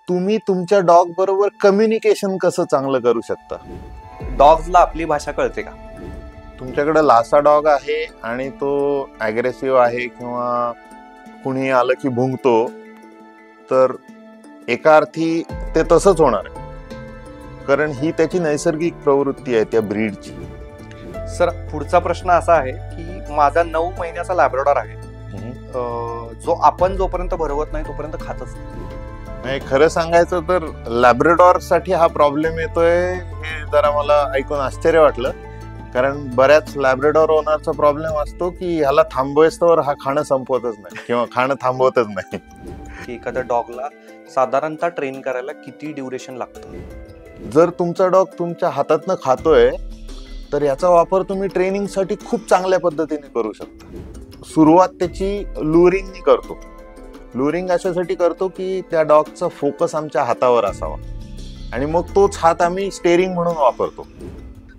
तुम्ही तुमच्या डॉग बरोबर कम्युनिकेशन कसं चांगलं करू शकता? डॉग्सला आपली भाषा कळते का? तुमच्याकडे लासा डॉग आहे आणि तो अग्रेसिव्ह आहे किंवा कुणी आलं की भुंकतो, तर एका अर्थी ते तसंच होणार आहे, कारण ही त्याची नैसर्गिक प्रवृत्ती आहे त्या ब्रीडची. सर, पुढचा प्रश्न असा आहे की माझा 9 महिन्याचा लॅब्राडॉर आहे, जो आपण जोपर्यंत भरवत नाही तोपर्यंत खातच नाही. खरं सांगायचं तर लॅब्राडॉर साठी हा प्रॉब्लेम येतोय हे जरा मला ऐकून आश्चर्य वाटलं, कारण बऱ्याच लॅब्राडॉर ओनरचा प्रॉब्लेम असतो की ह्याला थांबवेस्तोवर हा खाणं संपवतच नाही किंवा खाणं थांबवतच नाही. की एखाद्या डॉगला साधारणतः ट्रेन करायला किती ड्युरेशन लागतं? जर तुमचा डॉग तुमच्या हातातनं खातोय तर याचा वापर तुम्ही ट्रेनिंगसाठी खूप चांगल्या पद्धतीने करू शकता. सुरुवात त्याची लुरिंगनी करतो. लुरिंग अशासाठी करतो की त्या डॉगचा फोकस आमच्या हातावर असावा आणि मग तोच हात आम्ही स्टेरिंग म्हणून वापरतो.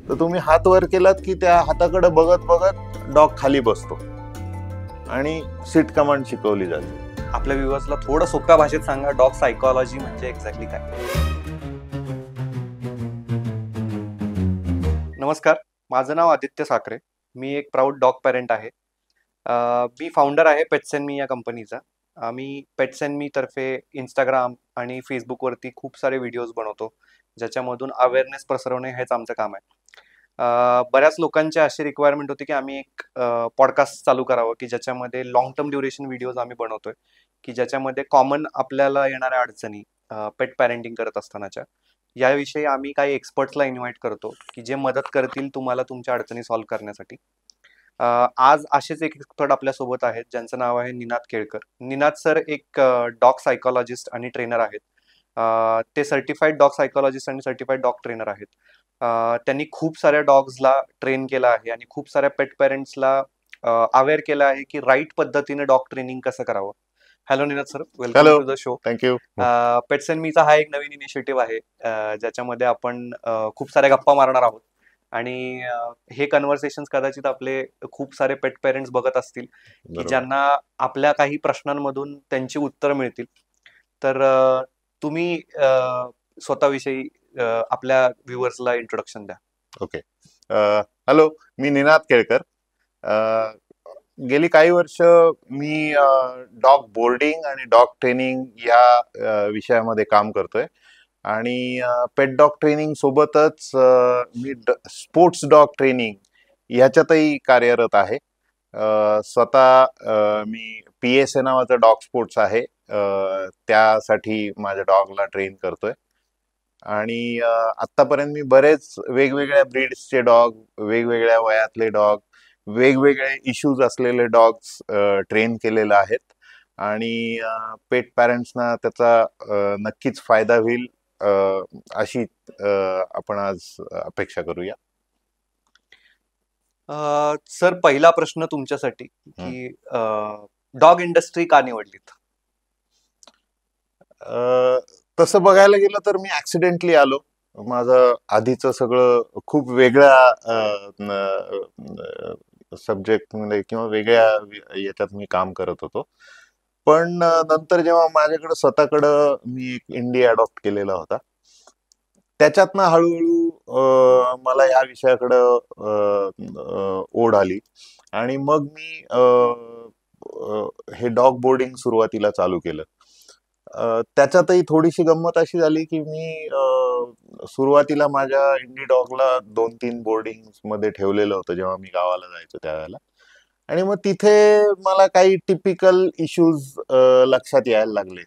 तर तुम्ही हात वर केलात की त्या हाताकडे बघत बघत डॉग खाली बसतो आणि सीट कमांड शिकवली जाते. आपल्या व्ह्युअर्सला थोडं सोप्या भाषेत सांगा, डॉग सायकोलॉजी म्हणजे एक्झॅक्टली काय? नमस्कार, माझं नाव आदित्य साखरे. मी एक प्राऊड डॉग पॅरेंट आहे. मी फाउंडर आहे पेट्स अँड मी या कंपनीचा. आम्ही पेट्स अँड मी तर्फे इंस्टाग्राम आणि फेसबुकवरती खूप सारे व्हिडिओज बनवतो, ज्याच्यामधून अवेअरनेस पसरवणे हेच आमचं काम आहे. बऱ्याच लोकांची अशी रिक्वायरमेंट होती की आम्ही एक पॉडकास्ट चालू करावं की ज्याच्यामध्ये लॉंग टर्म ड्युरेशन व्हिडिओज आम्ही बनवतोय, की ज्याच्यामध्ये कॉमन आपल्याला येणाऱ्या अडचणी पेट पॅरेंटिंग करत असतानाच्या याविषयी आम्ही काही एक्सपर्ट्सला इन्व्हाइट करतो की जे मदत करतील तुम्हाला तुमच्या अडचणी सॉल्व्ह करण्यासाठी. आज असेच एक एक्सपर्ट आपल्यासोबत आहेत ज्यांचं नाव आहे निनाद केळकर. निनाद सर एक डॉग सायकोलॉजिस्ट आणि ट्रेनर आहेत. ते सर्टिफाईड डॉग सायकोलॉजिस्ट आणि सर्टिफाईड डॉग ट्रेनर आहेत. त्यांनी खूप साऱ्या डॉग्सला ट्रेन केलं आहे आणि खूप साऱ्या पेट पेरेंट्सला अवेअर केलं आहे की राईट पद्धतीने डॉग ट्रेनिंग कसं करावं. Hello Ninad sir, welcome to the show. Thank you. Pets and मीचा हा एक नवीन इनिशिएटिव्ह आहे ज्याच्यामध्ये आपण खूप साऱ्या गप्पा मारणार आहोत आणि हे कन्व्हर्सेशन कदाचित आपले खूप सारे पेट पेरेंट्स बघत असतील की ज्यांना आपल्या काही प्रश्नांमधून त्यांची उत्तर मिळतील. तर तुम्ही स्वतःविषयी आपल्या व्ह्युअर्सला इंट्रोडक्शन द्या. ओके. हॅलो, मी निनाद केळकर. गेली काही वर्ष मी डॉग बोर्डिंग आणि डॉग ट्रेनिंग या विषयामध्ये काम करतोय आणि पेट डॉग ट्रेनिंग सोबतच मी स्पोर्ट्स डॉग ट्रेनिंग ह्याच्यातही कार्यरत आहे. स्वतः मी PSA नावाचं डॉग स्पोर्ट्स आहे, त्यासाठी माझ्या डॉगला ट्रेन करतोय आणि आतापर्यंत मी बरेच वेगवेगळ्या ब्रीड्सचे डॉग, वेगवेगळ्या वयातले डॉग, वेगवेगळे इश्यूज असलेले डॉग्स ट्रेन केलेले आहेत आणि पेट पॅरेंट्सना त्याचा नक्कीच फायदा होईल अशी आपण आज अपेक्षा करूया. सर, पहिला प्रश्न तुमच्यासाठी की डॉग इंडस्ट्री का निवडलीत? तसं बघायला गेलं तर मी ऍक्सिडेंटली आलो. माझं आधीचं सगळं खूप वेगळ्या सब्जेक्ट मध्ये किंवा वेगळ्या याच्यात मी काम करत होतो, पण नंतर जेव्हा माझ्याकडे स्वतःकडं मी एक इंडी अडॉप्ट केलेला होता, त्याच्यातनं हळूहळू मला या विषयाकडं ओढ आली आणि मग मी हे डॉग बोर्डिंग सुरुवातीला चालू केलं. त्याच्यातही थोडीशी गंमत अशी झाली की मी सुरुवातीला माझ्या इंडी डॉगला 2-3 बोर्डिंग मध्ये ठेवलेलं होतं जेव्हा मी गावाला जायचो त्यावेळेला, आणि मग तिथे मला काही टिपिकल इश्यूज लक्षात यायला लागले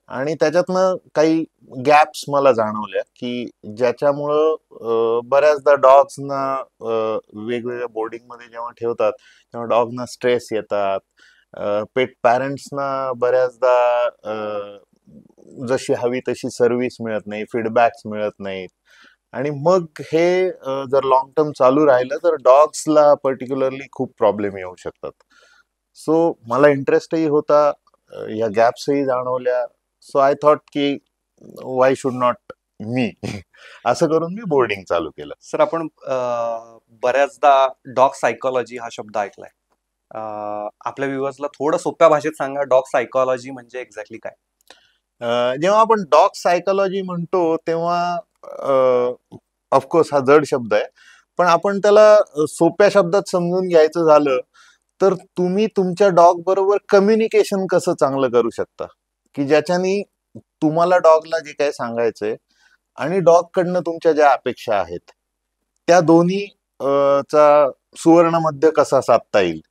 आणि त्याच्यातनं काही गॅप्स मला जाणवल्या की ज्याच्यामुळं बऱ्याचदा डॉग्सना वेगवेगळ्या बोर्डिंग मध्ये जेव्हा ठेवतात तेव्हा डॉगना स्ट्रेस येतात, पेट पॅरेंट्सना बऱ्याचदा जशी हवी तशी सर्व्हिस मिळत नाही, फीडबॅक्स मिळत नाहीत आणि मग हे जर लॉंग टर्म चालू राहिलं तर डॉग्सला पर्टिक्युलरली खूप प्रॉब्लेम येऊ शकतात. सो मला इंटरेस्टही होता, या गॅप्सही जाणवल्या. सो आय थॉट की वाय शुड नॉट मी असं करून मी बोर्डिंग चालू केलं. सर, आपण बऱ्याचदा डॉग सायकोलॉजी हा शब्द ऐकलाय. आपल्या व्ह्युअर्सला थोडं सोप्या भाषेत सांगा, डॉग सायकोलॉजी म्हणजे एक्झॅक्टली काय? जेव्हा आपण डॉग सायकोलॉजी म्हणतो तेव्हा ऑफकोर्स हा जड शब्द आहे, पण आपण त्याला सोप्या शब्दात समजून घ्यायचं झालं तर तुम्ही तुमच्या डॉग बरोबर कम्युनिकेशन कसं चांगलं करू शकता, की ज्याच्यानी तुम्हाला डॉगला जे काही सांगायचंय आणि डॉग कडनं तुमच्या ज्या अपेक्षा आहेत त्या दोन्ही चा सुवर्ण मध्य कसा साधता येईल,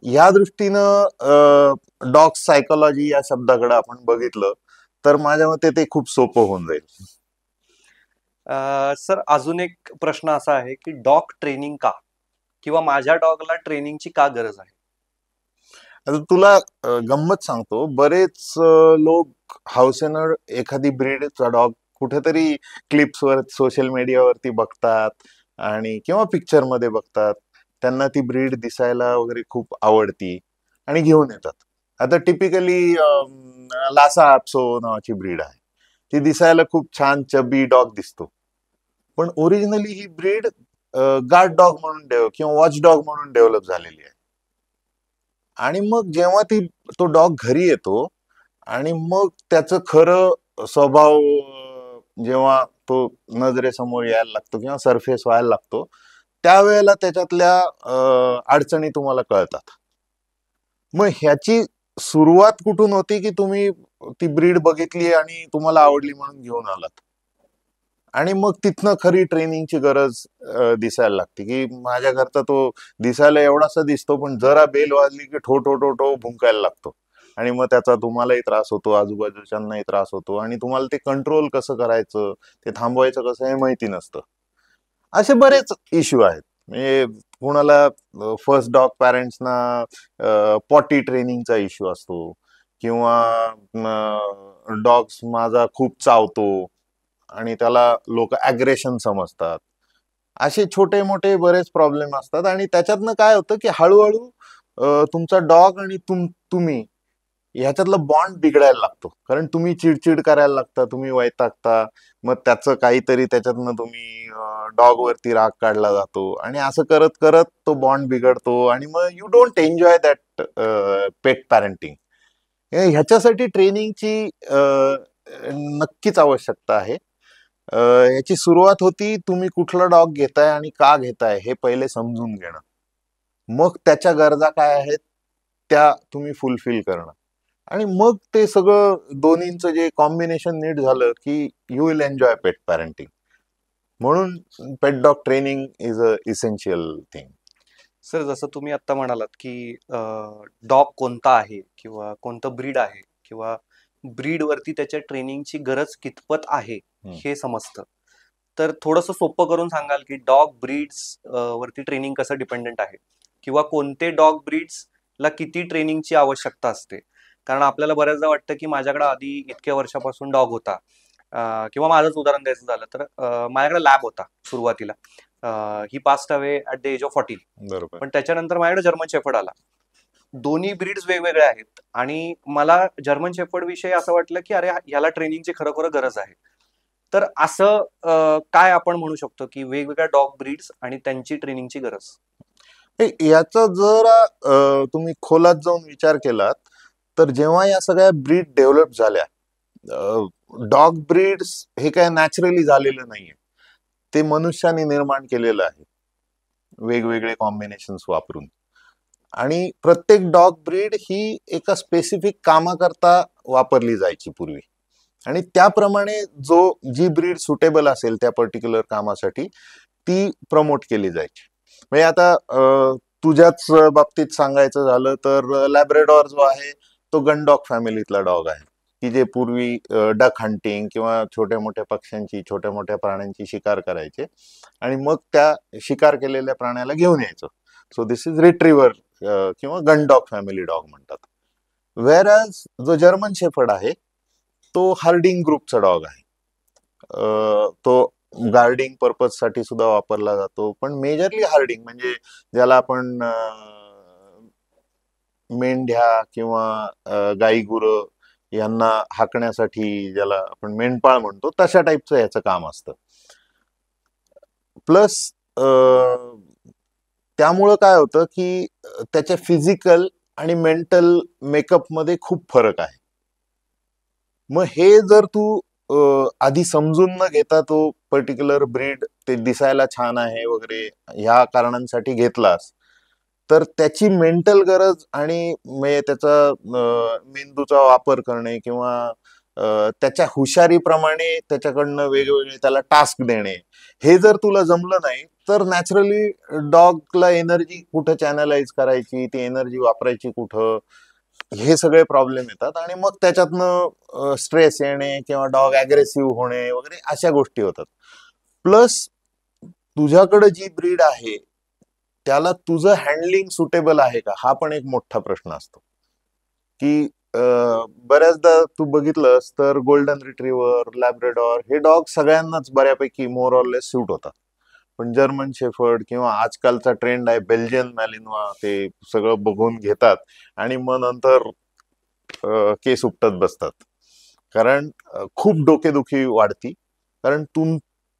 या दृष्टीनं डॉग सायकोलॉजी या शब्दाकडे आपण बघितलं तर माझ्या मते ते खूप सोपं होऊन जाईल. सर अजून एक प्रश्न असा आहे की डॉग ट्रेनिंग का, किंवा माझ्या डॉगला ट्रेनिंगची का गरज आहे? आता तुला गंमत सांगतो, बरेच लोक हौसेनं एखादी ब्रीडचा डॉग कुठेतरी क्लिप्सवर सोशल मीडियावरती बघतात आणि किंवा पिक्चर मध्ये बघतात, त्यांना ती ब्रीड दिसायला वगैरे खूप आवडती आणि घेऊन येतात. आता टिपिकली लासा आपसो नावाची ब्रीड आहे, ती दिसायला खूप छान चबी डॉग दिसतो, पण ओरिजिनली ही ब्रीड गार्ड डॉग म्हणून किंवा वॉच डॉग म्हणून डेव्हलप झालेली आहे. आणि मग जेव्हा तो डॉग घरी येतो आणि मग त्याचं खरं स्वभाव जेव्हा तो नजरेसमोर यायला लागतो किंवा सरफेस व्हायला लागतो, त्यावेळेला त्याच्यातल्या अडचणी तुम्हाला कळतात. मग ह्याची सुरुवात कुठून होती, की तुम्ही ती ब्रीड बघितली आणि तुम्हाला आवडली म्हणून घेऊन आलात, आणि मग तिथनं खरी ट्रेनिंगची गरज दिसायला लागते, की माझ्या घरचा तो दिसायला एवढासा दिसतो पण जरा बेल वाजली की ठो ठो ठो ठो भुंकायला लागतो, आणि मग त्याचा तुम्हालाही त्रास होतो, आजूबाजूच्यांनाही त्रास होतो, आणि तुम्हाला ते कंट्रोल कसं करायचं, ते थांबवायचं कसं हे माहिती नसतं. असे बरेच इश्यू आहेत. म्हणजे कुणाला फर्स्ट डॉग पॅरेंट्सना पॉटी ट्रेनिंगचा इश्यू असतो, किंवा डॉग्स माझा खूप चावतो आणि त्याला लोक अग्रेशन समजतात. असे छोटे मोठे बरेच प्रॉब्लेम असतात, आणि त्याच्यातनं काय होतं की हळूहळू तुमचा डॉग आणि तुम्ही ह्याच्यातला बॉन्ड बिघडायला लागतो, कारण तुम्ही चिडचिड करायला लागता, तुम्ही वैतागता, मग त्याचं काहीतरी त्याच्यातनं तुम्ही डॉग वरती राग काढला जातो, आणि असं करत करत तो बॉन्ड बिघडतो, आणि मग you don't enjoy that pet parenting. ह्याच्यासाठी ट्रेनिंगची नक्कीच आवश्यकता आहे. याची सुरुवात होती तुम्ही कुठला डॉग घेताय आणि का घेताय हे पहिले समजून घेणं, मग त्याच्या गरजा काय आहेत त्या तुम्ही फुलफिल करणं, आणि मग ते सगळं दोन्हींचं जे कॉम्बिनेशन नीट झालं की you will enjoy pet parenting. म्हणून pet dog training is a essential thing. Sir जसं तुम्ही आता म्हणालात की डॉग कोणता आहे किंवा कोणतं ब्रीड आहे किंवा ब्रीडवरती त्याच्या ट्रेनिंगची गरज कितपत आहे हे समजतं. तर थोडंसं सोपं करून सांगाल की डॉग ब्रीड्स वरती ट्रेनिंग कसं डिपेंडंट आहे, किंवा कोणते डॉग ब्रीड्स ला किती ट्रेनिंगची आवश्यकता असते? कारण आपल्याला बऱ्याचदा वाटतं की माझ्याकडे आधी इतक्या वर्षापासून डॉग होता, किंवा माझंच उदाहरण द्यायचं झालं तर माझ्याकडे लॅब होता सुरुवातीला. He passed away at the age of 14. बरोबर. पण त्याच्यानंतर माझ्याकडे जर्मन शेफर्ड आला. दोन्ही ब्रीड्स वेगवेगळे आहेत आणि मला जर्मन शेफर्ड विषयी असं वाटलं की अरे ह्याला ट्रेनिंगची खरोखर गरज आहे. तर असं काय आपण म्हणू शकतो की वेगवेगळ्या डॉग ब्रीड्स आणि त्यांची ट्रेनिंगची गरज? याचा जरा तुम्ही खोलात जाऊन विचार केलात तर जेव्हा या सगळ्या ब्रीड डेव्हलप झाल्या, डॉग ब्रीड्स हे काय नॅचरली झालेलं नाहीये, ते मनुष्याने निर्माण केलेलं आहे वेगवेगळे कॉम्बिनेशन्स वापरून. आणि प्रत्येक डॉग ब्रीड ही एका स्पेसिफिक कामाकरता वापरली जायची पूर्वी, आणि त्याप्रमाणे जी ब्रीड सुटेबल असेल त्या पर्टिक्युलर कामासाठी ती प्रमोट केली जायची. म्हणजे आता तुझ्याच बाबतीत सांगायचं झालं तर लॅब्रेडॉर जो आहे तो गन डॉग फॅमिलीतला डॉग आहे, की जे पूर्वी डक हंटिंग किंवा छोट्या मोठ्या पक्ष्यांची छोट्या मोठ्या प्राण्यांची शिकार करायचे आणि मग त्या शिकार केलेल्या प्राण्याला घेऊन यायचं. सो दिस इज रिट्रीव्हर किंवा गन डॉग फॅमिली डॉग म्हणतात. वेअरॅज जो जर्मन शेफर्ड आहे तो हार्डिंग ग्रुपचा डॉग आहे. तो गार्डिंग पर्पज साठी सुद्धा वापरला जातो, पण मेजरली हार्डिंग म्हणजे ज्याला आपण मेंढ्या किंवा गाई गुरं यांना हाकण्यासाठी ज्याला आपण मेंढपाळ म्हणतो तशा टाईपचं याचं काम असतं. प्लस त्यामुळं काय होतं की त्याच्या फिजिकल आणि मेंटल मेकअप मध्ये खूप फरक आहे. मग हे जर तू आधी समजून न घेता तो पर्टिक्युलर ब्रीड ते दिसायला छान आहे वगैरे ह्या कारणांसाठी घेतलास, तर त्याची मेंटल गरज आणि त्याचा मेंदूचा वापर करणे किंवा त्याच्या हुशारीप्रमाणे त्याच्याकडनं वेगवेगळे त्याला टास्क देणे, हे जर तुला जमलं नाही तर नॅचरली डॉगला एनर्जी कुठं चॅनलाइज करायची, ती एनर्जी वापरायची कुठं, हे सगळे प्रॉब्लेम येतात आणि मग त्याच्यातनं स्ट्रेस येणे किंवा डॉग अग्रेसिव्ह होणे वगैरे अशा गोष्टी होतात. प्लस तुझ्याकडे जी ब्रीड आहे त्याला तुझं हँडलिंग सुटेबल आहे का, हा पण एक मोठा प्रश्न असतो. की बऱ्याचदा तू बघितलंस तर गोल्डन रिट्रीव्हर, लॅब्राडॉर हे डॉग सगळ्यांनाच बऱ्यापैकी मोर ऑर लेस सूट होतात. पण जर्मन शेफर्ड किंवा आजकालचा ट्रेंड आहे बेल्जियन मॅलिनवा, ते सगळं बघून घेतात आणि मग नंतर केस उपटत बसतात. कारण खूप डोकेदुखी वाढती. कारण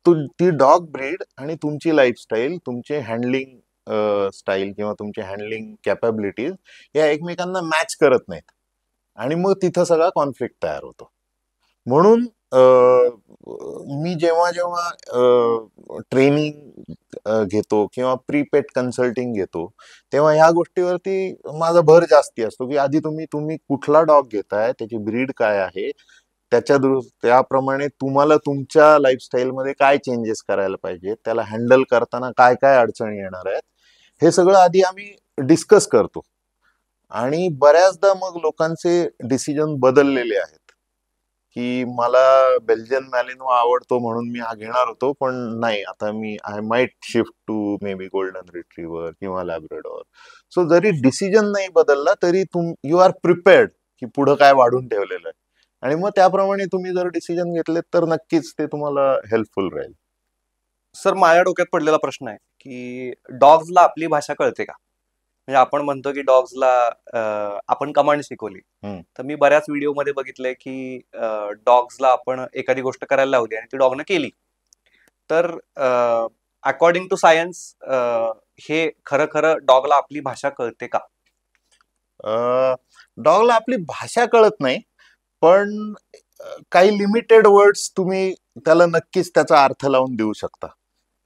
ती डॉग ब्रीड आणि तुमची लाईफस्टाईल, तुमचे हँडलिंग स्टाईल किंवा तुमची हँडलिंग कॅपॅबिलिटीज या एकमेकांना मॅच करत नाहीत आणि मग तिथं सगळा कॉन्फ्लिक्ट तयार होतो. म्हणून मी जेव्हा जेव्हा ट्रेनिंग घेतो किंवा प्रीपेट कन्सल्टिंग घेतो, तेव्हा ह्या गोष्टीवरती माझा भर जास्ती असतो की आधी तुम्ही कुठला डॉग घेताय, त्याची ब्रीड काय आहे, त्याप्रमाणे तुम्हाला तुमच्या लाईफस्टाईलमध्ये काय चेंजेस करायला पाहिजे, त्याला हँडल करताना काय काय अडचणी येणार आहेत, हे सगळं आधी आम्ही डिस्कस करतो. आणि बऱ्याचदा मग लोकांचे डिसिजन बदललेले आहेत की मला बेल्जियन मॅलिनो आवडतो म्हणून मी हा घेणार होतो, पण नाही, आता मी I might shift to maybe golden retriever किंवा लॅब्राडॉर. सो जरी डिसिजन नाही बदलला तरी यू आर प्रिपेअर्ड की पुढं काय वाढून ठेवलेलं आहे आणि मग त्याप्रमाणे तुम्ही जर डिसिजन घेतले तर नक्कीच ते तुम्हाला हेल्पफुल राहील. सर, माझ्या डोक्यात पडलेला प्रश्न आहे की डॉग्सला आपली भाषा कळते का? म्हणजे आपण म्हणतो की डॉग्सला आपण कमांड शिकवली. तर मी बऱ्याच व्हिडिओमध्ये बघितलंय की डॉग्सला आपण एखादी गोष्ट करायला लावली आणि ती डॉगनं केली. तर अकॉर्डिंग टू सायन्स हे खरं खरं डॉगला आपली भाषा कळते का? डॉगला आपली भाषा कळत नाही, पण काही लिमिटेड वर्ड्स तुम्ही त्याला नक्कीच त्याचा अर्थ लावून देऊ शकता.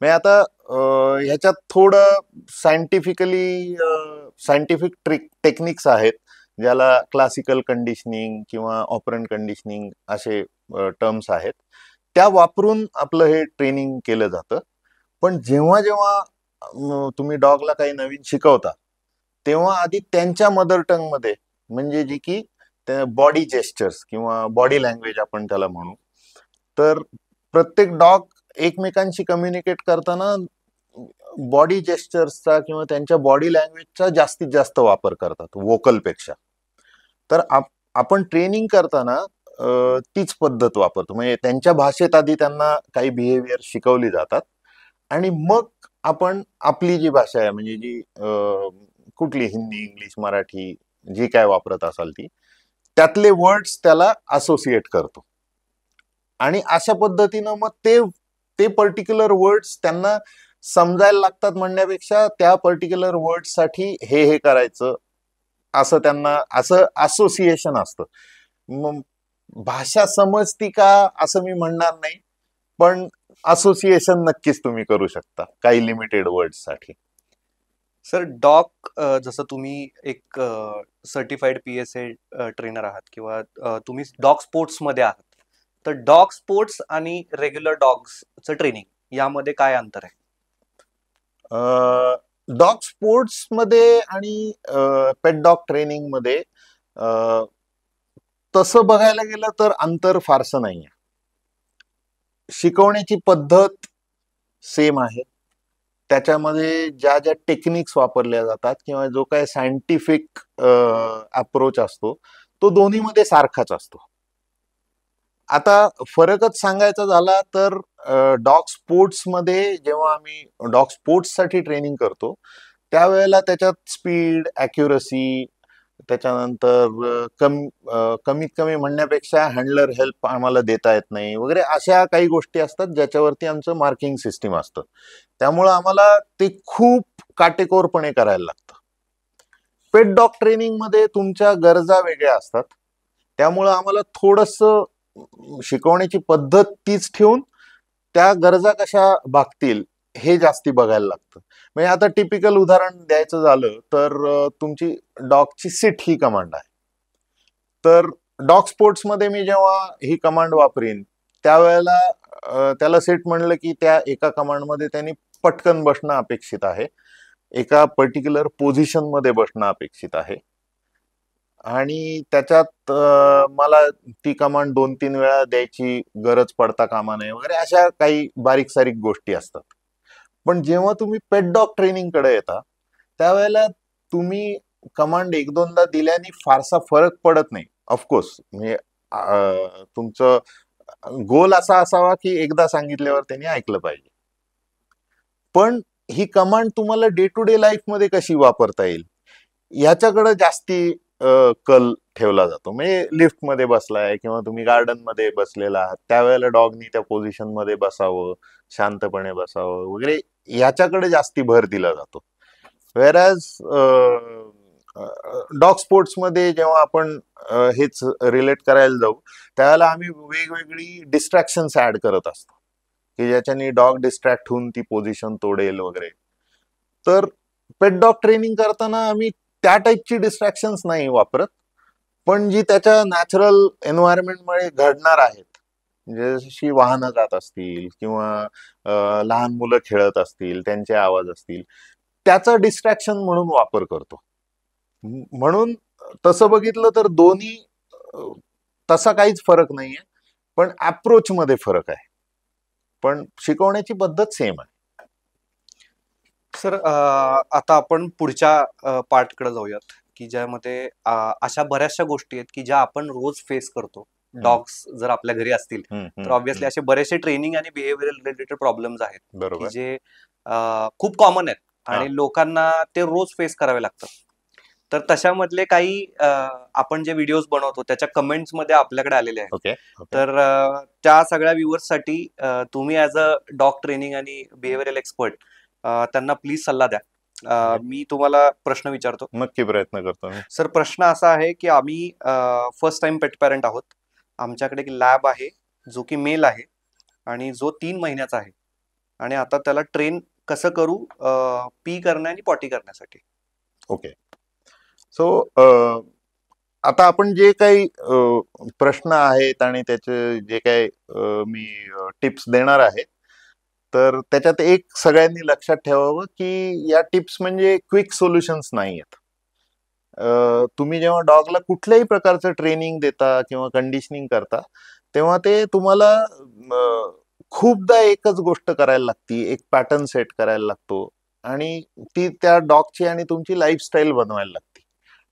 म्हणजे आता ह्याच्यात थोडं सायंटिफिक टेक्निक्स आहेत, ज्याला क्लासिकल कंडिशनिंग किंवा ऑपरंट कंडिशनिंग असे टर्म्स आहेत, त्या वापरून आपलं हे ट्रेनिंग केलं जातं. पण जेव्हा जेव्हा तुम्ही डॉगला काही नवीन शिकवता, तेव्हा आधी त्यांच्या मदर टंग मध्ये, म्हणजे जी की बॉडी जेस्चर्स किंवा बॉडी लँग्वेज आपण त्याला म्हणू, तर प्रत्येक डॉग एकमेकांशी कम्युनिकेट करताना बॉडी जेस्चर्सचा किंवा त्यांच्या बॉडी लँग्वेजचा जास्तीत जास्त वापर करतात वोकलपेक्षा. तर आपण ट्रेनिंग करताना तीच पद्धत वापरतो. म्हणजे त्यांच्या भाषेत आधी त्यांना काही बिहेवियर शिकवली जातात आणि मग आपण आपली जी भाषा आहे, म्हणजे जी कुठली हिंदी, इंग्लिश, मराठी जी काय वापरत असाल ती, त्यातले वर्ड्स त्याला असोसिएट करतो आणि अशा पद्धतीनं मग ते पर्टिक्युलर वर्ड्स त्यांना समजायला लागतात म्हणण्यापेक्षा त्या पर्टिक्युलर वर्ड्ससाठी हे करायचं, असं त्यांना असं असोसिएशन असतं. मग भाषा समजती का असं मी म्हणणार नाही, पण असोसिएशन नक्कीच तुम्ही करू शकता काही लिमिटेड वर्ड्ससाठी. सर, डॉग जसं तुम्ही एक सर्टिफाईड PSA ट्रेनर आहात किंवा तुम्ही डॉग स्पोर्ट्समध्ये आहात, तर डॉग स्पोर्ट्स आणि रेग्युलर डॉग्सचं ट्रेनिंग यामध्ये काय अंतर आहे? डॉग स्पोर्ट्स मध्ये आणि पेट डॉग ट्रेनिंग मध्ये तसं बघायला गेलं तर अंतर फारसं नाहीये. शिकवण्याची पद्धत सेम आहे, त्याच्यामध्ये ज्या ज्या टेक्निक्स वापरल्या जातात किंवा जो काय सायंटिफिक अप्रोच असतो तो दोन्हीमध्ये सारखाच असतो. आता फरकच सांगायचा झाला तर डॉग स्पोर्ट्स मध्ये जेव्हा आम्ही डॉग स्पोर्ट्स साठी ट्रेनिंग करतो, त्यावेळेला त्याच्यात स्पीड, अॅक्युरसी, त्याच्यानंतर कमीत कमी म्हणण्यापेक्षा हँडलर हेल्प आम्हाला देता येत नाही वगैरे अशा काही गोष्टी असतात ज्याच्यावरती आमचं मार्किंग सिस्टीम असतं. त्यामुळं आम्हाला ते खूप काटेकोरपणे करायला लागतं. पेट डॉग ट्रेनिंग मध्ये तुमच्या गरजा वेगळ्या असतात, त्यामुळं आम्हाला थोडंसं शिकवण्याची पद्धत तीच ठेवून त्या गरजा कशा भागतील हे जास्ती बघायला लागतं. म्हणजे आता टिपिकल उदाहरण द्यायचं झालं तर तुमची डॉगची सिट ही कमांड आहे. तर डॉग स्पोर्ट्स मध्ये मी जेव्हा ही कमांड वापरीन त्यावेळेला त्याला सिट म्हणलं की त्या एका कमांड मध्ये त्यांनी पटकन बसणं अपेक्षित आहे, एका पर्टिक्युलर पोझिशन मध्ये बसणं अपेक्षित आहे. आणि त्याच्यात मला ती कमांड 2-3 वेळा द्यायची गरज पडता कामा नये वगैरे, अशा काही बारीक सारीक गोष्टी असतात. पण जेव्हा तुम्ही पेट डॉग ट्रेनिंग कडे येता त्यावेळेला तुम्ही कमांड एक दोनदा दिल्याने फारसा फरक पडत नाही. ऑफकोर्स म्हणजे तुमचं गोल असा असावा की एकदा सांगितल्यावर त्यांनी ऐकलं पाहिजे. पण ही कमांड तुम्हाला डे टू डे लाईफ मध्ये कशी वापरता येईल ह्याच्याकडे जास्ती कल ठेवला जातो. म्हणजे लिफ्ट मध्ये बसलाय किंवा तुम्ही गार्डन मध्ये बसलेला आहात त्यावेळेला डॉगनी त्या पोझिशन मध्ये बसावं, शांतपणे बसावं वगैरे, याच्याकडे जास्ती भर दिला जातो. वेरॅज डॉग स्पोर्ट्स मध्ये जेव्हा आपण हेच रिलेट करायला जाऊ त्यावेळेला आम्ही वेगवेगळी डिस्ट्रॅक्शन्स ऍड करत असतो की ज्याच्याने डॉग डिस्ट्रॅक्ट होऊन ती पोझिशन तोडेल वगैरे. तर पेट डॉग ट्रेनिंग करताना आम्ही त्या टाईपची डिस्ट्रॅक्शन्स नाही वापरत, पण जी त्याच्या नॅचरल एन्व्हायरमेंटमुळे घडणार आहेत, जशी वाहनं जात असतील किंवा लहान मुलं खेळत असतील त्यांचे आवाज असतील, त्याचा डिस्ट्रॅक्शन म्हणून वापर करतो. म्हणून तसं बघितलं तर दोन्ही तसा काहीच फरक नाहीये, पण अप्रोच मध्ये फरक आहे, पण शिकवण्याची पद्धत सेम आहे. सर आता आपण पुढच्या पार्टकडे जाऊयात की ज्यामध्ये अशा बऱ्याचशा गोष्टी आहेत की ज्या आपण रोज फेस करतो. डॉग्स जर आपल्या घरी असतील तर ऑब्व्हियसली असे बरेचसे ट्रेनिंग आणि बिहेव्हिअरल रिलेटेड प्रॉब्लेम्स आहेत की बरोबर. जे खूप कॉमन आहेत आणि लोकांना ते रोज फेस करावे लागतात. तर तशामधले काही आपण जे व्हिडिओज बनवतो त्याच्या कमेंट्स मध्ये आपल्याकडे आलेले आहेत. ओके. तर त्या सगळ्या व्ह्युअर्स साठी तुम्ही ऍज अ डॉग ट्रेनिंग आणि बिहेव्हिअरल एक्सपर्ट त्यांना प्लीज सल्ला द्या. मी तुम्हाला प्रश्न विचारतो. नक्की प्रयत्न करतो मी. सर प्रश्न असा आहे की आम्ही फर्स्ट टाइम पेट पॅरेंट आहोत. आमच्याकडे एक लॅब आहे जो की मेल आहे आणि जो 3 महिन्याचा आहे आणि आता त्याला ट्रेन कसं करू पी करण्या आणि पॉटी करण्यासाठी. ओके. सो आता आपण जे काही प्रश्न आहेत आणि त्याचे जे काही मी टिप्स देणार आहे तर त्याच्यात एक सगळ्यांनी लक्षात ठेवावं की या टिप्स म्हणजे क्विक सोल्युशन्स नाही आहेत. तुम्ही जेव्हा डॉगला कुठल्याही प्रकारचं ट्रेनिंग देता किंवा कंडिशनिंग करता तेव्हा ते तुम्हाला खूपदा एकच गोष्ट करायला लागती, एक पॅटर्न सेट करायला लागतो आणि ती त्या डॉगची आणि तुमची लाईफस्टाईल बनवायला लागते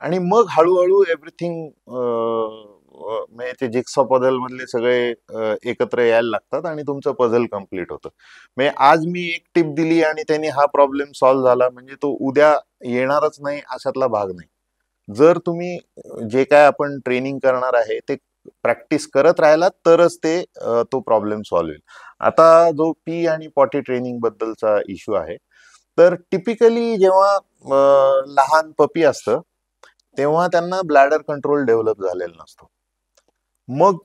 आणि मग हळूहळू एव्हरीथिंग म्हणजे ते जिक्सॉ पझल मधले सगळे एकत्र यायला लागतात आणि तुमचं पझल कम्प्लीट होतं. म्हणजे आज मी एक टिप दिली आणि त्यांनी हा प्रॉब्लेम सॉल्व्ह झाला म्हणजे तो उद्या येणारच नाही अशातला भाग नाही. जर तुम्ही जे काय आपण ट्रेनिंग करणार आहे ते प्रॅक्टिस करत राहिला तरच ते तो प्रॉब्लेम सॉल्व्ह होईल. आता जो पी आणि पॉटी ट्रेनिंग बद्दलचा इश्यू आहे तर टिपिकली जेव्हा लहान पपी असतं तेव्हा त्यांना ब्लॅडर कंट्रोल डेव्हलप झालेला नसतो. मग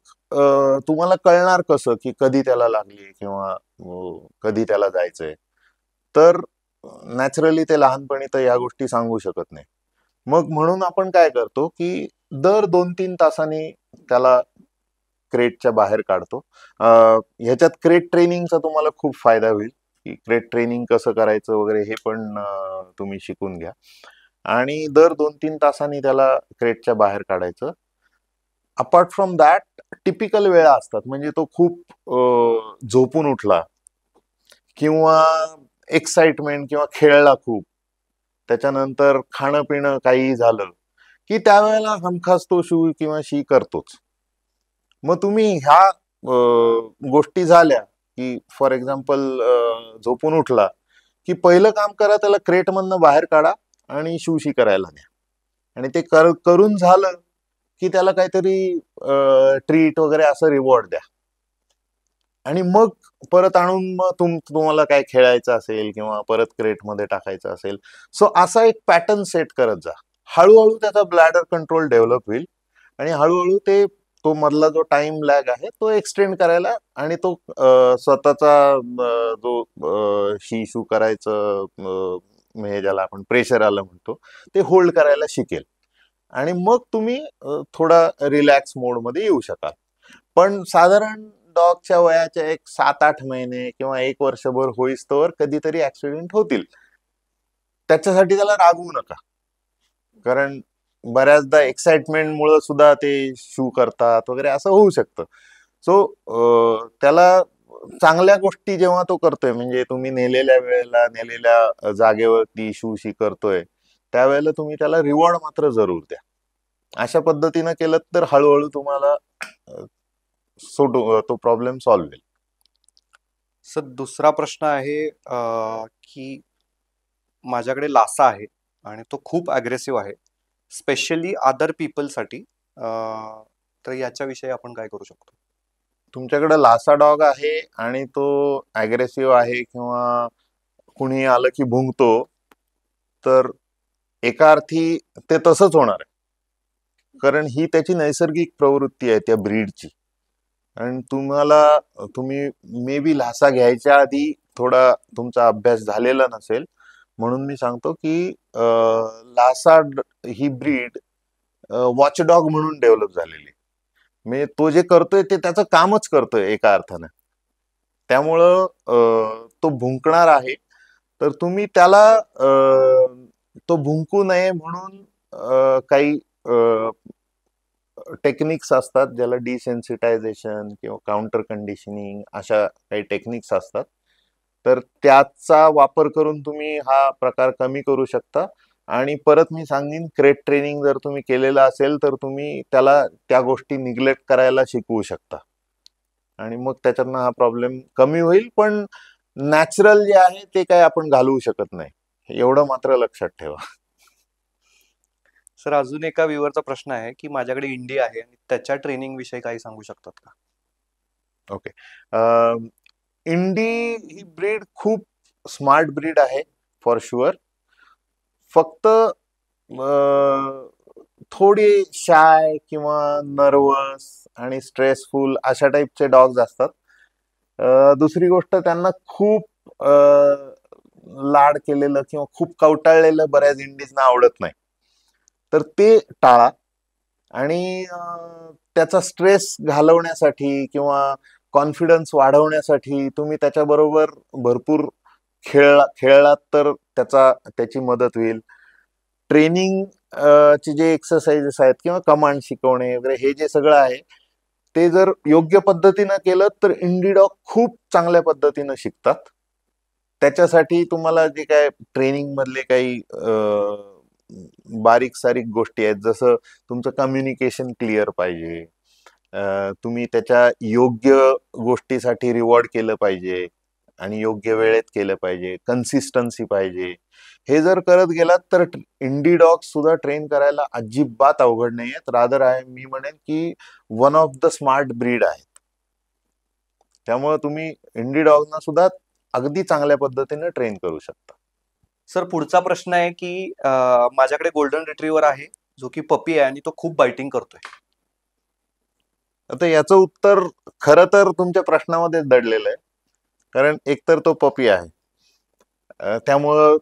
तुम्हाला कळणार कसं की कधी त्याला लागली किंवा कधी त्याला जायचंय. तर नॅचरली ते लहानपणी तर या गोष्टी सांगू शकत नाही. मग म्हणून आपण काय करतो की दर 2-3 तासांनी त्याला क्रेटच्या बाहेर काढतो. ह्याच्यात क्रेट ट्रेनिंगचा तुम्हाला खूप फायदा होईल की क्रेट ट्रेनिंग कसं करायचं वगैरे हे पण तुम्ही शिकून घ्या आणि दर 2-3 तासांनी त्याला क्रेटच्या बाहेर काढायचं. अपार्ट फ्रॉम दॅट टिपिकल वेळा असतात म्हणजे तो खूप झोपून उठला किंवा एक्साइटमेंट किंवा खेळला खूप, त्याच्यानंतर खाणं पिणं काही झालं की त्यावेळेला हमखास तो शू किंवा शी करतोच. मग तुम्ही ह्या गोष्टी झाल्या की फॉर एक्झाम्पल झोपून उठला की पहिलं काम करा त्याला क्रेट मधनं बाहेर काढा आणि शूशी करायला द्या आणि ते करून झालं की त्याला काहीतरी ट्रीट वगैरे असं रिवॉर्ड द्या आणि मग परत आणून मग तुम्हाला काय खेळायचं असेल किंवा परत क्रेटमध्ये टाकायचं असेल. सो असा एक पॅटर्न सेट करत जा. हळूहळू त्याचा ब्लॅडर कंट्रोल डेव्हलप होईल आणि हळूहळू ते तो मधला जो टाइम लॅग आहे तो एक्सटेंड करायला आणि तो स्वतःचा जो शी करायचं हे ज्याला आपण प्रेशर आलं म्हणतो ते होल्ड करायला शिकेल आणि मग तुम्ही थोडा रिलॅक्स मोड मध्ये येऊ शकाल. पण साधारण डॉगच्या वयाच्या एक 7-8 महिने किंवा 1 वर्षभर होईस्तोवर कधीतरी ऍक्सिडेंट होतील. त्याच्यासाठी त्याला रागवू नका, कारण बऱ्याचदा एक्साइटमेंटमुळे सुद्धा ते शू करतात वगैरे असं होऊ शकतं. सो त्याला चांगल्या गोष्टी जेव्हा तो करतोय, म्हणजे तुम्ही नेलेल्या वेळेला नेलेल्या जागेवरती शूशी करतोय, त्यावेळेला तुम्ही त्याला रिवॉर्ड मात्र जरूर द्या. अशा पद्धतीनं केलं तर हळूहळू तुम्हाला तो प्रॉब्लेम सॉल्व्ह होईल. सर दुसरा प्रश्न आहे की माझ्याकडे लासा आहे आणि तो खूप अग्रेसिव्ह आहे, स्पेशली अदर पीपलसाठी. तर याच्याविषयी आपण काय करू शकतो? तुमच्याकडे लासा डॉग आहे आणि तो अग्रेसिव्ह आहे किंवा कुणी आलं की भुंकतो, तर एका अर्थी ते तसंच होणार आहे, कारण ही त्याची नैसर्गिक प्रवृत्ती आहे त्या ब्रीडची. आणि तुम्ही मे बी लासा घ्यायच्या आधी थोडा तुमचा अभ्यास झालेला नसेल, म्हणून मी सांगतो की लासा ही ब्रीड वॉचडॉग म्हणून डेव्हलप झालेली. म्हणजे तो जे करतोय ते त्याचं कामच करतोय एका अर्थानं. त्यामुळं तो भुंकणार आहे, तर तुम्ही त्याला तो भुंकू नये म्हणून काही टेक्निक्स असतात, ज्याला डिसेन्सिटायझेशन किंवा काउंटर कंडिशनिंग अशा काही टेक्निक्स असतात. तर त्याचा वापर करून तुम्ही हा प्रकार कमी करू शकता. आणि परत मी सांगेन, क्रेट ट्रेनिंग जर तुम्ही केलेलं असेल तर तुम्ही त्याला त्या गोष्टी निग्लेक्ट करायला शिकवू शकता आणि मग त्याच्यातनं हा प्रॉब्लेम कमी होईल. पण नॅचरल जे आहे ते काय आपण घालवू शकत नाही, एवढं मात्र लक्षात ठेवा. सर अजून एका व्ह्यूअरचा प्रश्न आहे की माझ्याकडे इंडी आहे आणि त्याच्या ट्रेनिंग विषयी काही सांगू शकतात का? ओके. इंडी ही ब्रीड खूप स्मार्ट ब्रीड आहे फॉर शुअर. फक्त थोडी शाय किंवा नर्वस आणि स्ट्रेसफुल अशा टाईपचे डॉग्स असतात. दुसरी गोष्ट, त्यांना खूप लाड केलेलं किंवा खूप कवटाळलेलं बऱ्याच इंडीजना आवडत नाही, तर ते टाळा. आणि त्याचा स्ट्रेस घालवण्यासाठी किंवा कॉन्फिडन्स वाढवण्यासाठी तुम्ही त्याच्याबरोबर भरपूर खेळलात तर त्याची मदत होईल. ट्रेनिंग चे जे एक्सरसाइजेस आहेत किंवा कमांड शिकवणे वगैरे, हे जे सगळं आहे ते जर योग्य पद्धतीनं केलं तर इंडी डॉग खूप चांगल्या पद्धतीनं शिकतात. त्याच्यासाठी तुम्हाला जे काय ट्रेनिंग मधले काही बारीक सारीक गोष्टी आहेत, जसं तुमचं कम्युनिकेशन क्लिअर पाहिजे, तुम्ही त्याच्या योग्य गोष्टीसाठी रिवॉर्ड केलं पाहिजे आणि योग्य वेळेत केलं पाहिजे, कन्सिस्टन्सी पाहिजे. हे जर करत गेलात तर इंडी डॉग सुद्धा ट्रेन करायला अजिबात अवघड नाही आहेत. रादर आहे, मी म्हणेन की one of the smart breed आहेत. त्यामुळे तुम्ही इंडी डॉगना सुद्धा अगदी चांगल्या पद्धतीने ट्रेन करू शकता. सर पुढचा प्रश्न आहे की माझ्याकडे गोल्डन रिट्रीव्हर आहे जो की पपी आहे आणि तो खूप बायटिंग करतोय. आता याचं उत्तर खरं तर तुमच्या प्रश्नामध्येच दडलेलं आहे, कारण एकतर तो पपी आहे, त्यामुळं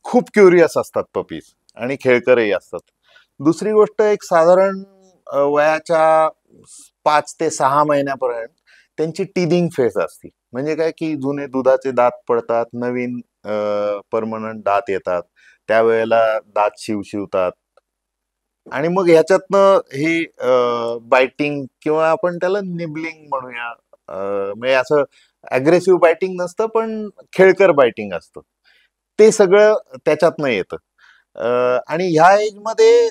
खूप क्युरियस असतात पपीज आणि खेळकरही असतात. दुसरी गोष्ट, एक साधारण वयाच्या 5 ते 6 महिन्यापर्यंत त्यांची टीदिंग फेज असते. म्हणजे काय की जुने दुधाचे दात पडतात, नवीन परमनंट दात येतात, त्यावेळेला दात शिवतात आणि मग ह्याच्यातनं हे बायटिंग किंवा आपण त्याला निबलिंग म्हणूया, म्हणजे असं अग्रेसिव्ह बायटिंग नसतं पण खेळकर बायटिंग असतं, ते सगळं त्याच्यातनं येतं. आणि ह्या एज मध्ये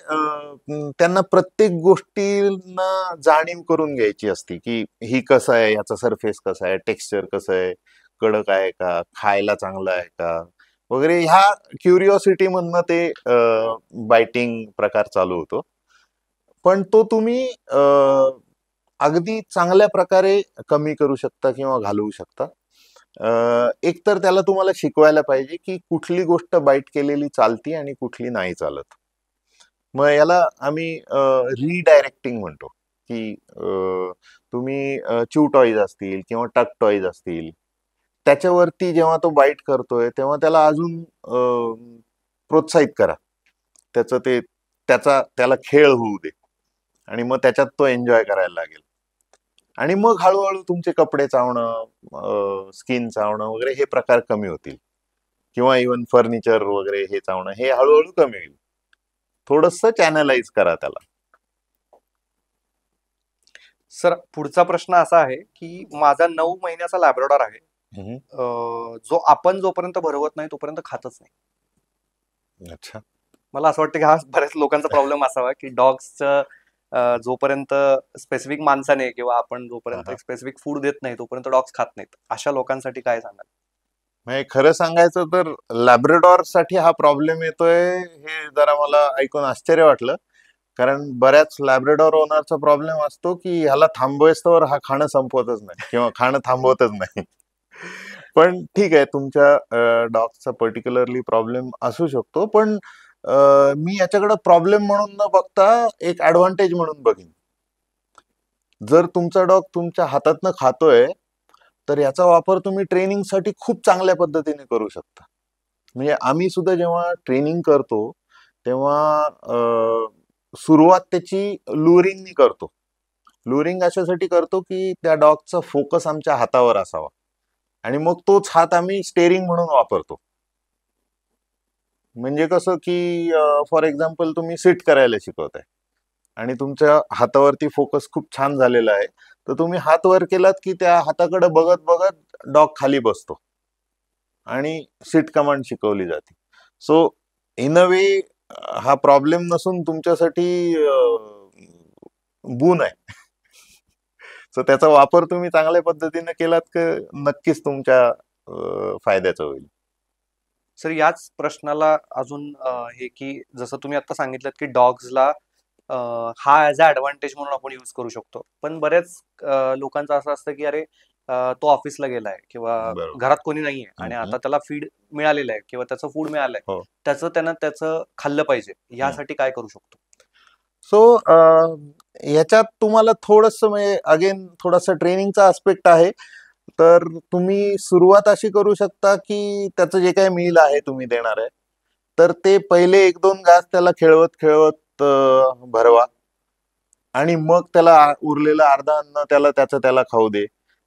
त्यांना प्रत्येक गोष्टींना जाणीव करून घ्यायची असते की ही कसं आहे, याचा सरफेस कसा आहे, टेक्स्चर कसं आहे, कडक आहे का, खायला चांगलं आहे का वगैरे, ह्या क्युरिओसिटी मधनं ते बायटिंग प्रकार चालू होतो. पण तो तुम्ही अगदी चांगल्या प्रकारे कमी करू शकता किंवा घालवू शकता. एक तर त्याला तुम्हाला शिकवायला पाहिजे की कुठली गोष्ट बाईट केलेली चालती आणि कुठली नाही चालत. मग याला आम्ही रिडायरेक्टिंग म्हणतो. की तुम्ही च्यू टॉईज असतील किंवा टक टॉईज असतील, त्याच्यावरती जेव्हा तो बाईट करतोय तेव्हा त्याला अजून प्रोत्साहित करा. त्याचं ते त्याला खेळ होऊ दे आणि मग त्याच्यात तो एन्जॉय करायला लागेल. आणि मग हळूहळू तुमचे कपडे चावणं, स्किन चावणं वगैरे हे प्रकार कमी होतील. किंवा इव्हन फर्निचर वगैरे हे चावणं हे हळूहळू कमी होईल. थोडस चॅनलाइज करा त्याला. सर पुढचा प्रश्न असा आहे की माझा 9 महिन्याचा लॅब्राडॉर आहे. हम्म. जो आपण जोपर्यंत भरवत नाही तोपर्यंत खातच नाही. अच्छा. मला असं वाटतं की हा बऱ्याच लोकांचा प्रॉब्लेम असावा की डॉग्सचं जोपर्यंत स्पेसिफिक माणसाने किंवा आपण हा, जोपर्यंत हा. एक स्पेसिफिक फूड देत नाही तोपर्यंत डॉग्स खात नाहीत. अशा लोकांसाठी काय सांगाल? म्हणजे खरं सांगायचं तर लॅब्राडॉर साठी हा प्रॉब्लेम येतोय हे जरा मला ऐकून आश्चर्य वाटलं. कारण बऱ्याच लॅब्राडॉर ओनरचा प्रॉब्लेम असतो की ह्याला थांबवेस्तोवर हा खाणं संपवतच नाही किंवा खाणं थांबवतच नाही. पण ठीक आहे, तुमच्या डॉगचा पर्टिक्युलरली प्रॉब्लेम असू शकतो, पण मी याच्याकडे प्रॉब्लेम म्हणून न बघता एक ऍडव्हान्टेज म्हणून बघीन. जर तुमचा डॉग तुमच्या हातातनं खातोय तर याचा वापर तुम्ही ट्रेनिंगसाठी खूप चांगल्या पद्धतीने करू शकता. म्हणजे आम्ही सुद्धा जेव्हा ट्रेनिंग करतो तेव्हा सुरुवात त्याची लुरिंगनी करतो. लुरिंग अशासाठी करतो की त्या डॉगचा फोकस आमच्या हातावर असावा आणि मग तोच हात आम्ही स्टेरिंग म्हणून वापरतो. म्हणजे कसं की फॉर एक्झाम्पल तुम्ही सिट करायला शिकवताय आणि तुमच्या हातावरती फोकस खूप छान झालेला आहे, तर तुम्ही हात वर केलात की त्या हाताकडे बघत बघत डॉग खाली बसतो आणि सीट कमांड शिकवली जाते. सो इन अ वे हा प्रॉब्लेम नसून तुमच्यासाठी बून आहे. सो त्याचा वापर तुम्ही चांगल्या पद्धतीने केलात की नक्कीच तुमच्या फायद्याचं होईल. सर याच प्रश्नाला अजून हे की जसं तुम्ही आता सांगितलं की डॉग्सला हा ॲज अ ॲडव्हान्टेज म्हणून आपण यूज करू शकतो. पण बऱ्याच लोकांचं असं असतं की अरे तो ऑफिसला गेलाय किंवा बरोबर. घरात कोणी नाहीये आणि हम्म. आता त्याला फीड मिळालेलं आहे किंवा त्याचं फूड मिळालंय, हो. त्यानं त्याचं खाल्लं पाहिजे. हम्म. यासाठी काय करू शकतो? सो याच्यात तुम्हाला थोडस म्हणजे अगेन थोडासा ट्रेनिंगचा आस्पेक्ट आहे. तर तुम्ही सुरुवात अशी करू शकता की त्याचं जे काही मील आहे तुम्ही देणार आहे, तर ते पहिले 1-2 घास त्याला खेळवत खेळवत भरवा आणि मग त्याला उरलेलं अर्धा अन्न त्याला खाऊ दे.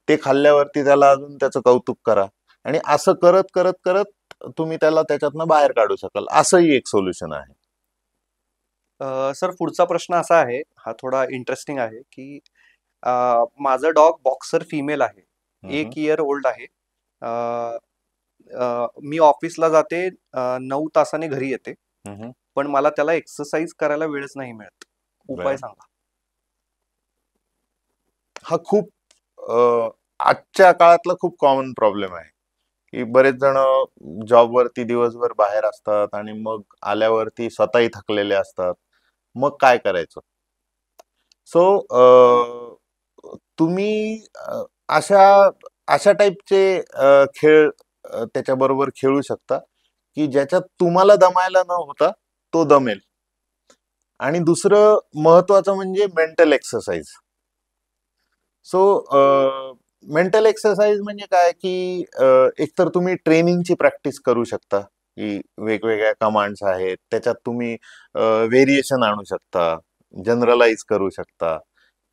ते खाल्ल्यावरती त्याला अजून त्याचं कौतुक करा आणि असं करत करत करत तुम्ही त्याला त्याच्यातनं बाहेर काढू शकाल. असंही एक सोल्युशन आहे. सर पुढचा प्रश्न असा आहे, हा थोडा इंटरेस्टिंग आहे की माझं डॉग बॉक्सर फिमेल आहे. हम्म. 1 इयर ओल्ड आहे. मी ऑफिसला जाते, 9 तासाने घरी येते. हम्म. पण मला त्याला एक्सरसाइज करायला वेळच नाही मिळत. उपाय बरं. सांगा. हा खूप आजच्या काळातला खूप कॉमन प्रॉब्लेम आहे की बरेच जण जॉबवरती दिवसभर बाहेर असतात आणि मग आल्यावरती स्वतःही थकलेले असतात. मग काय करायचं? सो तुम्ही अशा अशा टाईपचे खेळ त्याच्याबरोबर खेळू शकता की ज्याच्यात तुम्हाला दमायला न होता तो दमेल. आणि दुसरं महत्वाचं म्हणजे mental exercise. So mental exercise म्हणजे काय की एकतर तुम्ही ट्रेनिंगची प्रॅक्टिस करू शकता की वेगवेगळ्या कमांड्स आहेत त्याच्यात तुम्ही व्हेरिएशन आणू शकता, जनरलाइज करू शकता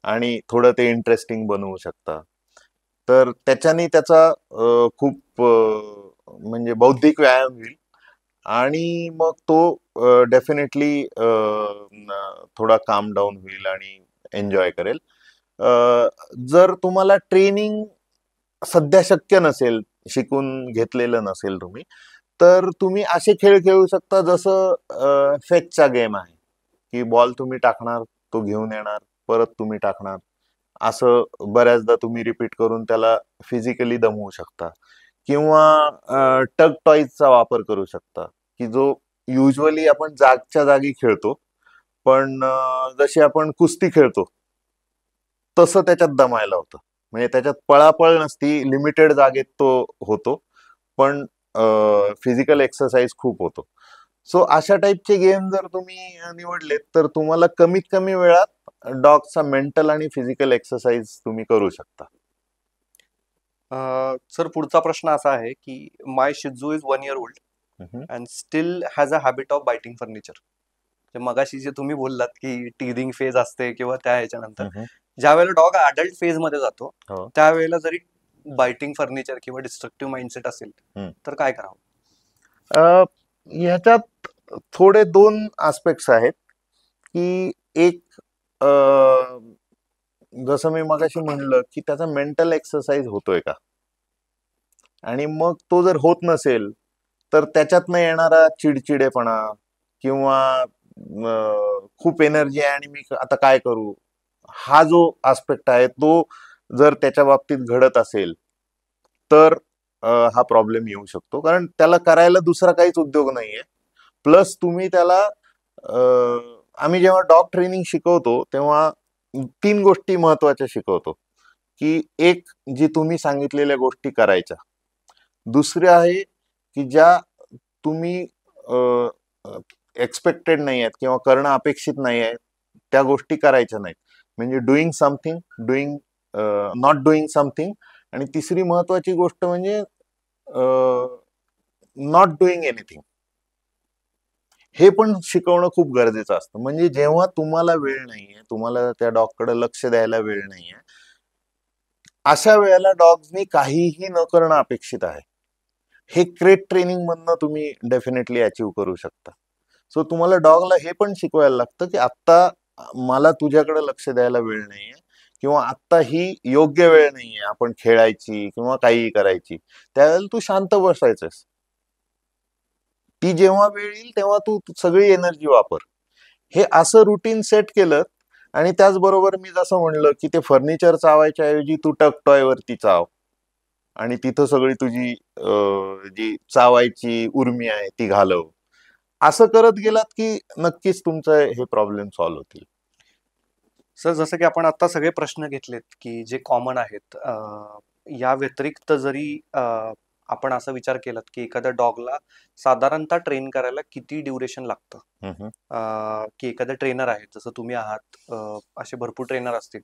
आणि थोडं ते इंटरेस्टिंग बनवू शकता. तर त्याच्याने त्याचा खूप म्हणजे बौद्धिक व्यायाम होईल आणि मग तो डेफिनेटली थोडा काम डाऊन होईल आणि एन्जॉय करेल. जर तुम्हाला ट्रेनिंग सध्या शक्य नसेल, शिकून घेतलेलं नसेल तुम्ही, तर तुम्ही असे खेळ खेळू शकता जसं फेचचा गेम आहे की बॉल तुम्ही टाकणार, तो घेऊन येणार, परत तुम्ही टाकणार. असं बऱ्याचदा तुम्ही रिपीट करून त्याला फिजिकली दमवू शकता. किंवा टग टॉईजचा वापर करू शकता की जो युजली आपण जागच्या जागी खेळतो, पण जशी आपण कुस्ती खेळतो तसं त्याच्यात दमायला होतं. म्हणजे त्याच्यात पळापळ नसती, लिमिटेड जागेत तो होतो, पण फिजिकल एक्सरसाइज खूप होतो. सो अशा टाईपचे गेम जर तुम्ही निवडलेत तर तुम्हाला कमीत कमी वेळात डॉगचा मेंटल आणि फिजिकल एक्सरसाइज तुम्ही करू शकता. सर पुढचा प्रश्न असा आहे की माय शिजू इज 1 year old हम्म, and still has a habit of biting furniture. मगाशी जे तुम्ही बोललात की टीदिंग फेज असते किंवा त्या ह्याच्यानंतर हम्म, ज्या वेळेला डॉग अडल्ट फेज मध्ये जातो हो. त्यावेळेला जरी बायटिंग फर्निचर किंवा डिस्ट्रक्टिव्ह माइंडसेट असेल हम्म. तर काय करावं? ह्याच्यात थोडे दोन आस्पेक्ट्स आहेत की एक जसं मी मगाशी म्हणलं की त्याचा मेंटल एक्सरसाइज होतोय का, आणि मग तो जर होत नसेल तर त्याच्यातनं येणारा चिडचिडेपणा किंवा खूप एनर्जी आहे आणि मी आता काय करू, हा जो आस्पेक्ट आहे तो जर त्याच्या बाबतीत घडत असेल तर हा प्रॉब्लेम येऊ शकतो, कारण त्याला करायला दुसरा काहीच उद्योग नाहीये. प्लस तुम्ही त्याला आम्ही जेव्हा डॉग ट्रेनिंग शिकवतो तेव्हा 3 गोष्टी महत्वाच्या शिकवतो, की एक, जी तुम्ही सांगितलेल्या गोष्टी करायच्या. दुसरे आहे की ज्या तुम्ही एक्सपेक्टेड नाही आहेत किंवा करणं अपेक्षित नाही आहे त्या गोष्टी करायच्या नाहीत, म्हणजे doing something, doing not doing something. आणि तिसरी महत्वाची गोष्ट म्हणजे नॉट डुईंग एनिथिंग. हे पण शिकवणं खूप गरजेचं असतं. म्हणजे जेव्हा तुम्हाला वेळ नाहीये, तुम्हाला त्या डॉगकडे लक्ष द्यायला वेळ नाहीये, अशा वेळेला डॉगनी काहीही न करणं अपेक्षित आहे. हे क्रेट ट्रेनिंग मधनं तुम्ही डेफिनेटली अचीव्ह करू शकता. सो तुम्हाला डॉगला हे पण शिकवायला लागतं की आत्ता मला तुझ्याकडे लक्ष द्यायला वेळ नाहीये, किंवा आत्ता ही योग्य वेळ नाहीये आपण खेळायची किंवा काहीही करायची. त्यावेळेला तू शांत बसायचंस. ती जेव्हा वेळ येईल तेव्हा तू सगळी एनर्जी वापर. हे असं रुटीन सेट केलं, आणि त्याचबरोबर मी जसं म्हणलं की ते फर्निचर चावायच्या ऐवजी तू टक टॉय वरती चाव, आणि तिथं सगळी तुझी जी चावायची उर्मी आहे ती घालव. असं करत गेलात की नक्कीच तुमचं हे प्रॉब्लेम सॉल्व्ह होतील. सर जसं की आपण आता सगळे प्रश्न घेतलेत की जे कॉमन आहेत, या व्यतिरिक्त जरी आपण असा विचार केलात की एखाद्या डॉगला साधारणतः ट्रेन करायला किती ड्युरेशन लागतं, हम्म. की एखादे ट्रेनर आहेत जसं तुम्ही आहात, असे भरपूर ट्रेनर असतील,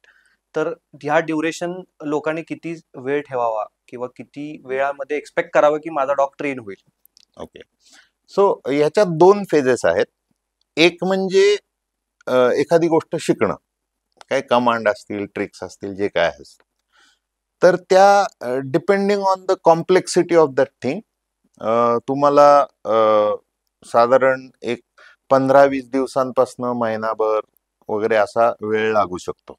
तर ह्या ड्युरेशन लोकांनी किती वेळ ठेवावा किंवा किती वेळामध्ये एक्सपेक्ट करावं की माझा डॉग ट्रेन होईल? ओके. सो ह्याच्यात 2 फेजेस आहेत. एक म्हणजे एखादी गोष्ट शिकणं, काय कमांड असतील, ट्रिक्स असतील, जे काय असतील, तर त्या depending on the complexity of that thing तुम्हाला साधारण एक 15-20 दिवसांपासून महिनाभर वगैरे असा वेळ लागू शकतो.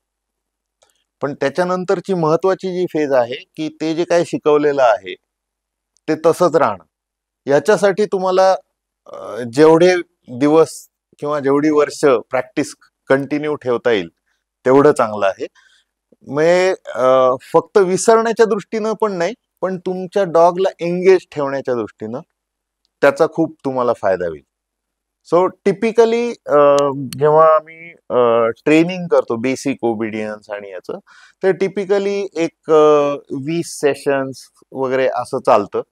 पण त्याच्यानंतरची महत्वाची जी फेज आहे की ते जे काही शिकवलेलं आहे ते तसंच राहणं. याच्यासाठी तुम्हाला जेवढे दिवस किंवा जेवढी वर्ष प्रॅक्टिस कंटिन्यू ठेवता येईल तेवढं चांगलं आहे. म्हणजे फक्त विसरण्याच्या दृष्टीनं पण नाही, पण तुमच्या डॉगला एंगेज ठेवण्याच्या दृष्टीनं त्याचा खूप तुम्हाला फायदा होईल. सो टिपिकली जेव्हा आम्ही ट्रेनिंग करतो बेसिक ओबिडियन्स आणि याचं, तर टिपिकली एक 20 सेशन्स वगैरे असं चालतं,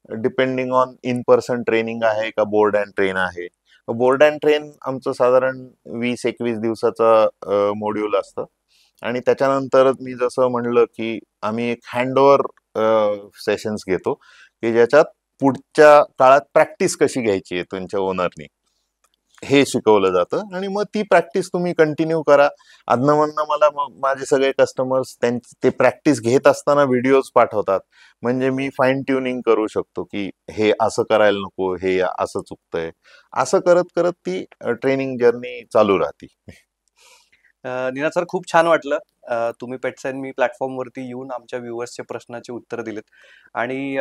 depending on in person training आहे का बोर्ड अँड ट्रेन आहे. बोर्ड अँड ट्रेन आमचं साधारण 20-21 दिवसाचं मॉड्यूल असतं, आणि त्याच्यानंतर मी जसं म्हणलं की आम्ही एक हँडओव्हर सेशन्स घेतो की ज्याच्यात पुढच्या काळात प्रॅक्टिस कशी घ्यायची आहे तुमच्या ओनरनी हे शिकवलं जातं, आणि मग ती प्रॅक्टिस तुम्ही कंटिन्यू करा. अधनं मला माझे सगळे कस्टमर्स ते प्रॅक्टिस घेत असताना व्हिडिओज पाठवतात, म्हणजे मी फाईन ट्युनिंग करू शकतो की हे असं करायला नको, हे असं चुकतंय. असं करत करत ती ट्रेनिंग जर्नी चालू राहते. निनाद सर खूप छान वाटलं. तुम्ही पेट्स अँड मी प्लॅटफॉर्मवरती येऊन आमच्या व्ह्युअर्सचे प्रश्नाचे उत्तर दिलेत, आणि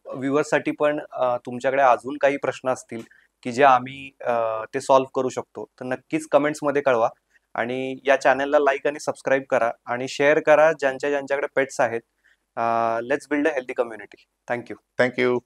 व्ह्युअर्ससाठी पण तुमच्याकडे अजून काही प्रश्न असतील की जे आम्ही ते सॉल्व्ह करू शकतो तर नक्कीच कमेंट्समध्ये कळवा, आणि या चॅनलला लाईक आणि सबस्क्राईब करा आणि शेअर करा ज्यांच्याकडे पेट्स आहेत. Let's build a healthy community. Thank you. Thank you.